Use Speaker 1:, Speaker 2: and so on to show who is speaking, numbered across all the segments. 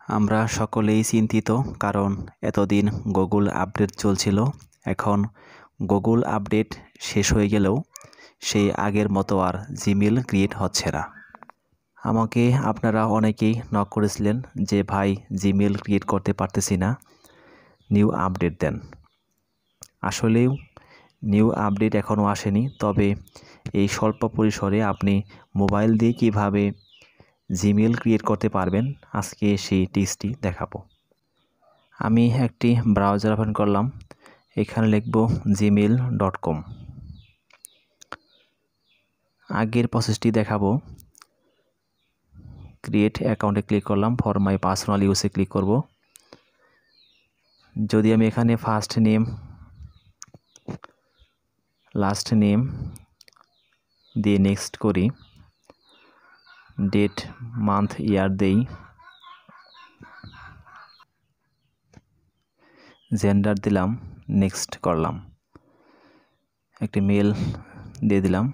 Speaker 1: আমরা সকলেই চিন্তিত, কারণ এতদিন গুগল আপডেট চলছিল। এখন গুগল আপডেট শেষ হয়ে গেলেও সেই আগের মতো আর জিমেল ক্রিয়েট হচ্ছে না। আমাকে আপনারা অনেকেই নক করেছিলেন যে ভাই, জিমেল ক্রিয়েট করতে পারতেছি না, নিউ আপডেট দেন। আসলেও নিউ আপডেট এখনও আসেনি, তবে এই স্বল্প পরিসরে আপনি মোবাইল দিয়ে কিভাবে জিমেল ক্রিয়েট করতে পারবেন, আজকে সেই টিপসটি দেখাবো। আমি একটি ব্রাউজার ওপেন করলাম, এখানে লিখব gmail.com। আগের প্রসেসটি দেখাবো। ক্রিয়েট অ্যাকাউন্টে ক্লিক করলাম, ফর মাই পার্সোনাল ইউজে ক্লিক করব। যদি আমি এখানে ফার্স্ট নেম লাস্ট নেম দিয়ে নেক্সট করি, ডেট মান্থ ইয়ার দেই, জেন্ডার দিলাম, নেক্সট করলাম, একটি মেল দিয়ে দিলাম,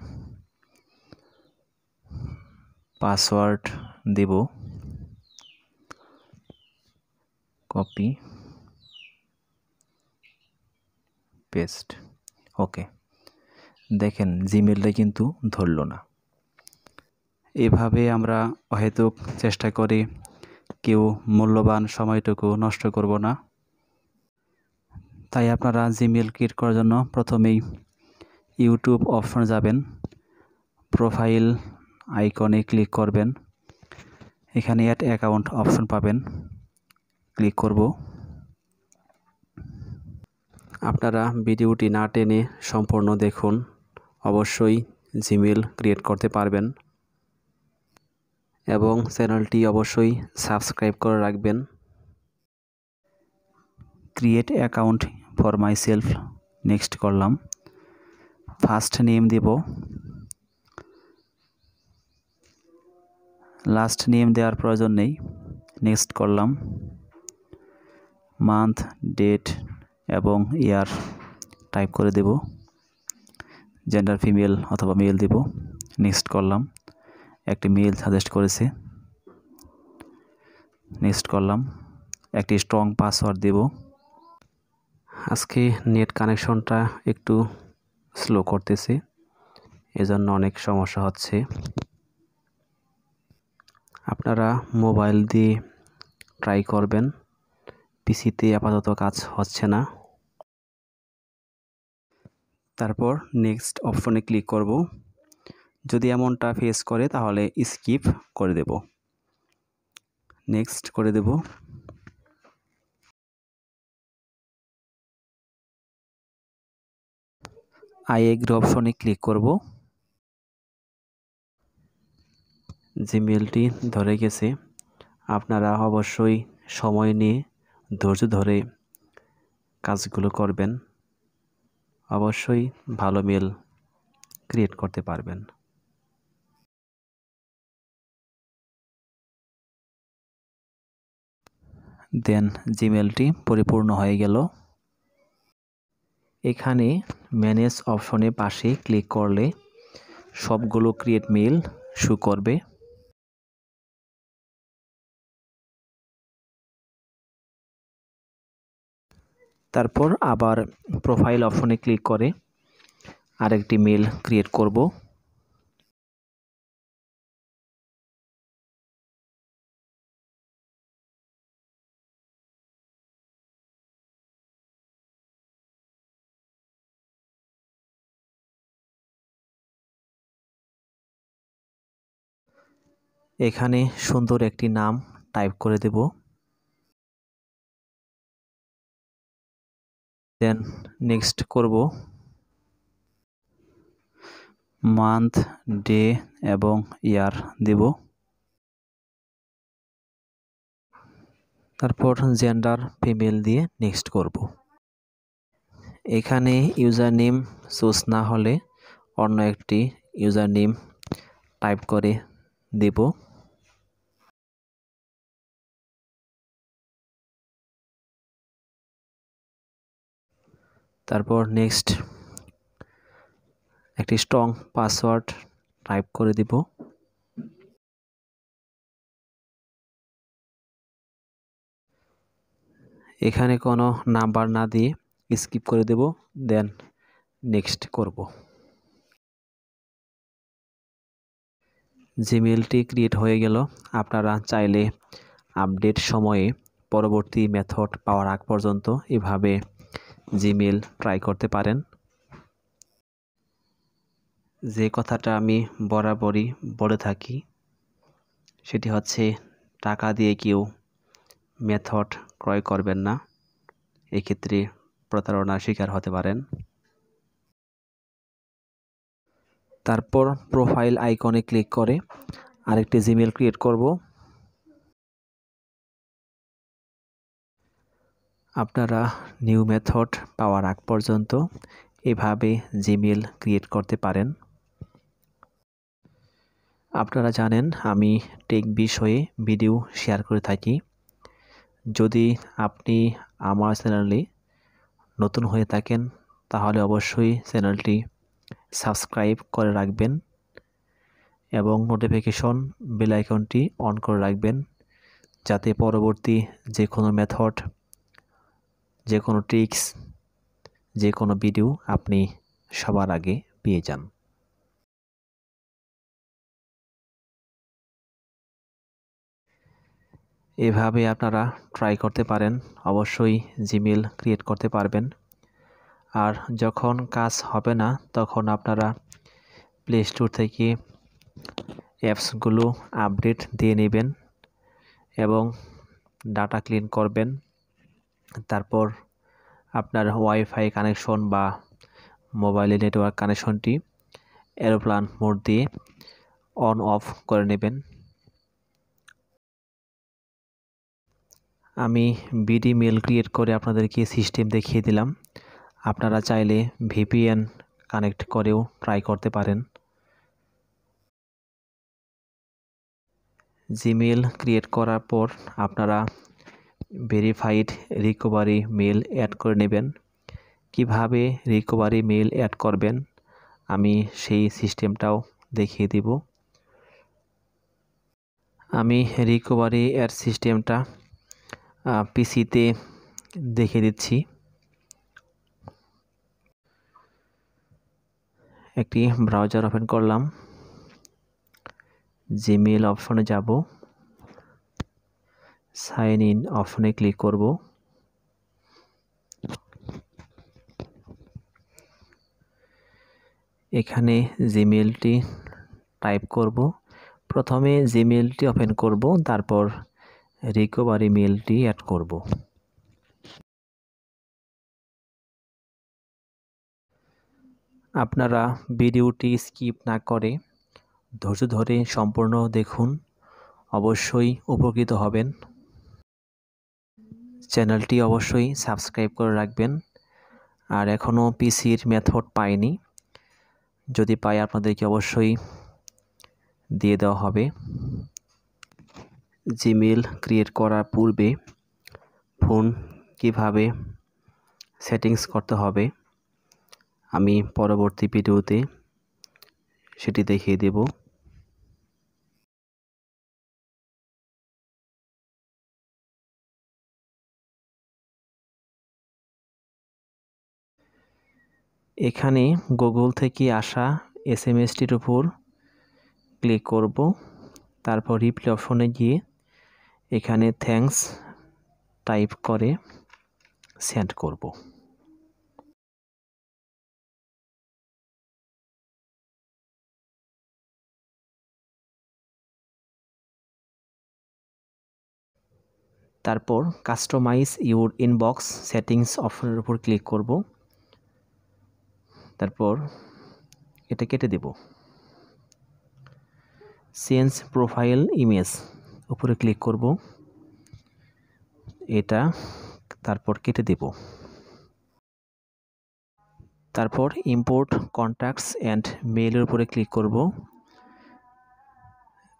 Speaker 1: পাসওয়ার্ড দেব, কপি পেস্ট, ওকে। দেখেন জিমেলটা কিন্তু ধরল না। এভাবে আমরা অহেতুক চেষ্টা করি কেউ মূল্যবান সময়টুকু নষ্ট করব না। তাই আপনারা জিমেল ক্রিয়েট করার জন্য প্রথমেই ইউটিউব অপশনে যাবেন, প্রোফাইল আইকনে ক্লিক করবেন, এখানে অ্যাড অ্যাকাউন্ট অপশন পাবেন, ক্লিক করব। আপনারা ভিডিওটি না টেনে সম্পূর্ণ দেখুন, অবশ্যই জিমেল ক্রিয়েট করতে পারবেন এবং চ্যানেলটি অবশ্যই সাবস্ক্রাইব করে রাখবেন। Create account for my self next করলাম, ফার্স্ট নেম দেব, লাস্ট নেম দেওয়ার প্রয়োজন নেই, নেক্সট করলাম, মান্থ ডেট এবং ইয়ার টাইপ করে দেব, জেন্ডার ফিমেল অথবা মেল দেব, নেক্সট করলাম, একটি মেল সাজেস্ট করেছে, নেক্সট করলাম, একটি স্ট্রং পাসওয়ার্ড দেব। আজকে নেট কানেকশনটা একটু স্লো করতেছে, এজন্য অনেক সমস্যা হচ্ছে। আপনারা মোবাইল দিয়ে ট্রাই করবেন, পিসিতে আপাতত কাজ হচ্ছে না। তারপর নেক্সট অপশনে ক্লিক করব। যদি এমনটা ফেস করে তাহলে স্কিপ করে দেব, নেক্সট করে দেব। আই এগ্রি অপশনে ক্লিক করব। জিমেলটি ধরে গেছে। আপনারা অবশ্যই সময় নিয়ে ধৈর্য ধরে কাজগুলো করবেন, অবশ্যই ভালো মেল ক্রিয়েট করতে পারবেন। দেন জিমেলটি পরিপূর্ণ হয়ে গেল। এখানে ম্যানেজ অপশনে পাশে ক্লিক করলে সবগুলো ক্রিয়েট মেল শো করবে। তারপর আবার প্রোফাইল অপশনে ক্লিক করে আরেকটি মেল ক্রিয়েট করব। এখানে সুন্দর একটি নাম টাইপ করে দেব। দেন নেক্সট করব। মান্থ ডে এবং ইয়ার দেব। তারপর জেন্ডার ফিমেল দিয়ে নেক্সট করব। এখানে ইউজার নেম চুজ না হলে অন্য একটি ইউজার নেম টাইপ করে দেব। তারপর নেক্সট একটি স্ট্রং পাসওয়ার্ড টাইপ করে দিব। এখানে কোনো নাম্বার না দিয়ে স্কিপ করে দেব, দেন নেক্সট করব। জিমেলটি ক্রিয়েট হয়ে গেল। আপনারা চাইলে আপডেট সময়ে পরবর্তী মেথড পাওয়ার আগ পর্যন্ত এভাবে জিমেল ট্রাই করতে পারেন। যে কথাটা আমি বরাবরই বলে থাকি সেটি হচ্ছে, টাকা দিয়ে কেউ মেথড ক্রয় করবেন না, এক্ষেত্রে প্রতারণার শিকার হতে পারেন। তারপর প্রোফাইল আইকনে ক্লিক করে আরেকটি জিমেল ক্রিয়েট করব। আপনারা নিউ মেথড পাওয়ার আগ পর্যন্ত এভাবে জিমেল ক্রিয়েট করতে পারেন। আপনারা জানেন আমি টেক বিষয়ে ভিডিও শেয়ার করে থাকি। যদি আপনি আমার চ্যানেলে নতুন হয়ে থাকেন তাহলে অবশ্যই চ্যানেলটি সাবস্ক্রাইব করে রাখবেন এবং নোটিফিকেশন বেল আইকনটি অন করে রাখবেন, যাতে পরবর্তী যে কোনো মেথড, যে কোনো ট্রিক্স, যে কোনো ভিডিও আপনি সবার আগে পেয়ে যান। এভাবে আপনারা ট্রাই করতে পারেন, অবশ্যই জিমেল ক্রিয়েট করতে পারবেন। আর যখন কাজ হবে না তখন আপনারা প্লে স্টোর থেকে অ্যাপসগুলো আপডেট দিয়ে নেবেন এবং ডাটা ক্লিন করবেন। তারপর আপনার ওয়াইফাই কানেকশন বা মোবাইলের নেটওয়ার্ক কানেকশনটি এরোপ্লেন মোড দিয়ে অন অফ করে নেবেন। আমি বিডি মেল ক্রিয়েট করে আপনাদেরকে সিস্টেম দেখিয়ে দিলাম। আপনারা চাইলে ভিপিএন কানেক্ট করেও ট্রাই করতে পারেন। জিমেল ক্রিয়েট করার পর আপনারা ভেরিফাইড রিকভারি মেল অ্যাড করে নেবেন। কিভাবে রিকভারি মেল অ্যাড করবেন আমি সেই সিস্টেমটাও দেখিয়ে দিব। আমি রিকভারি অ্যাড সিস্টেমটা পিসিতে দেখিয়ে দিচ্ছি। একটি ব্রাউজার ওপেন করলাম, জিমেল অপশনে যাব, সাইন ইন অপশনে ক্লিক করব। এখানে জিমেলটি টাইপ করব। প্রথমে জিমেলটি ওপেন করব, তারপর রিকভারি মেলটি অ্যাড করব। আপনারা ভিডিওটি স্কিপ না করে ধৈর্য ধরে সম্পূর্ণ দেখুন, অবশ্যই উপকৃত হবেন। চ্যানেলটি অবশ্যই সাবস্ক্রাইব করে রাখবেন। আর এখনও পিসির মেথড পাইনি, যদি পাই আপনাদেরকে অবশ্যই দিয়ে দেওয়া হবে। জিমেল ক্রিয়েট করার পূর্বে ফোন কিভাবে সেটিংস করতে হবে আমি পরবর্তী ভিডিওতে সেটি দেখিয়ে দেব। এখানে গুগল থেকে আসা এসএমএসটির উপর ক্লিক করব, তারপর রিপ্লাই অপশনে গিয়ে এখানে থ্যাঙ্কস টাইপ করে সেন্ড করব। তারপর কাস্টমাইজ ইউর ইনবক্স সেটিংস অপশনের উপর ক্লিক করব, তারপর এটা কেটে দেব। চেঞ্জ প্রোফাইল ইমেজ উপরে ক্লিক করব, এটা তারপর কেটে দেব। তারপর ইম্পোর্ট কন্ট্যাক্টস অ্যান্ড মেইলের উপরে ক্লিক করব,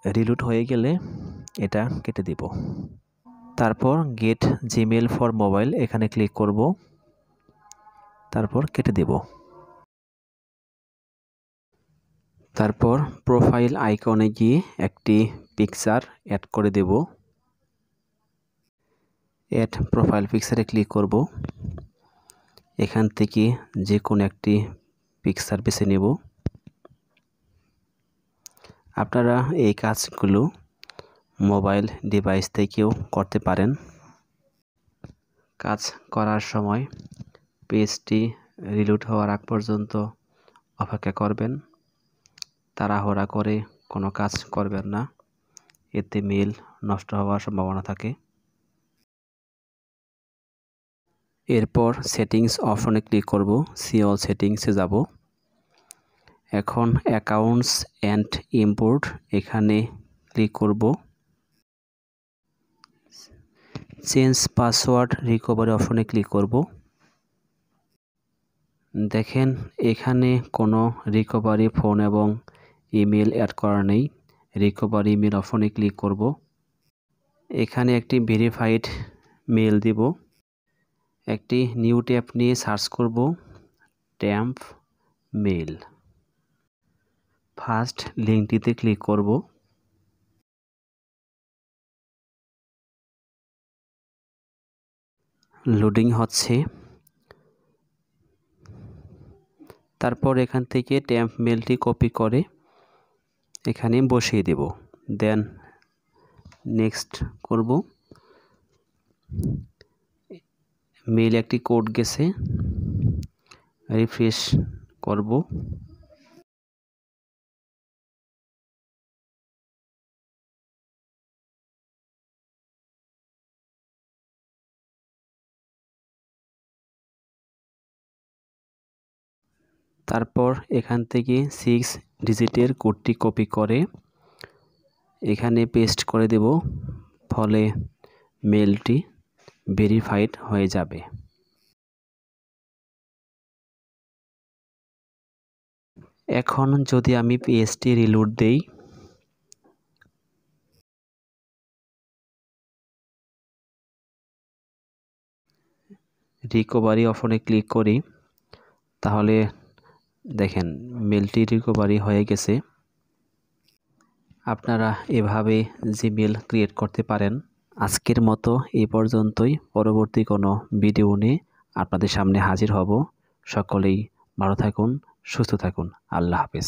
Speaker 1: রিলোড হয়ে গেলে এটা কেটে দেব। তারপর গেট জিমেল ফর মোবাইল এখানে ক্লিক করব, তারপর কেটে দেব। তারপর প্রোফাইল আইকনে গিয়ে একটি পিকচার অ্যাড করে দেব। অ্যাড প্রোফাইল পিকচারে ক্লিক করব। এখান থেকে যে কোনো একটি পিকচার বেছে নেব। আপনারা এই কাজগুলো মোবাইল ডিভাইস থেকেও করতে পারেন। কাজ করার সময় পেজটি রিলোড হওয়ার আগ পর্যন্ত অপেক্ষা করবেন। তাড়াহুড়া করে কোনো কাজ করবেন না, এতে মেইল নষ্ট হওয়ার সম্ভাবনা থাকে। এরপর সেটিংস অপশনে ক্লিক করব, সি অল সেটিংসে যাব। এখন অ্যাকাউন্টস অ্যান্ড ইম্পোর্ট এখানে ক্লিক করব। চেঞ্জ পাসওয়ার্ড রিকভারি অপশনে ক্লিক করব। দেখেন এখানে কোনো রিকভারি ফোন এবং ইমেল অ্যাড করা নেই। রিকভারি ইমেল অপশনে ক্লিক করব। এখানে একটি ভেরিফাইড মেল দিব। একটি নিউ ট্যাব নিয়ে সার্চ করব ট্যাম্প মেল। ফার্স্ট লিঙ্কটিতে ক্লিক করব। লোডিং হচ্ছে। তারপর এখান থেকে ট্যাম্প মেলটি কপি করে এখানে বসিয়ে দেব। দেন নেক্সট করব। মেল একটি কোড গেছে, রিফ্রেশ করব। তারপর এখান থেকে 6 ডিজিটের কোডটি কপি করে এখানে পেস্ট করে দেব, ফলে মেলটি ভেরিফাইড হয়ে যাবে। এখন যদি আমি পেজটি রিলোড দেই, রিকভারি অপশনে ক্লিক করি, তাহলে দেখেন মেলটি রিকভারি হয়ে গেছে। আপনারা এভাবে জিমেল ক্রিয়েট করতে পারেন। আজকের মতো এই পর্যন্তই। পরবর্তী কোনো ভিডিও নিয়ে আপনাদের সামনে হাজির হব। সকলেই ভালো থাকুন, সুস্থ থাকুন। আল্লাহ হাফেজ।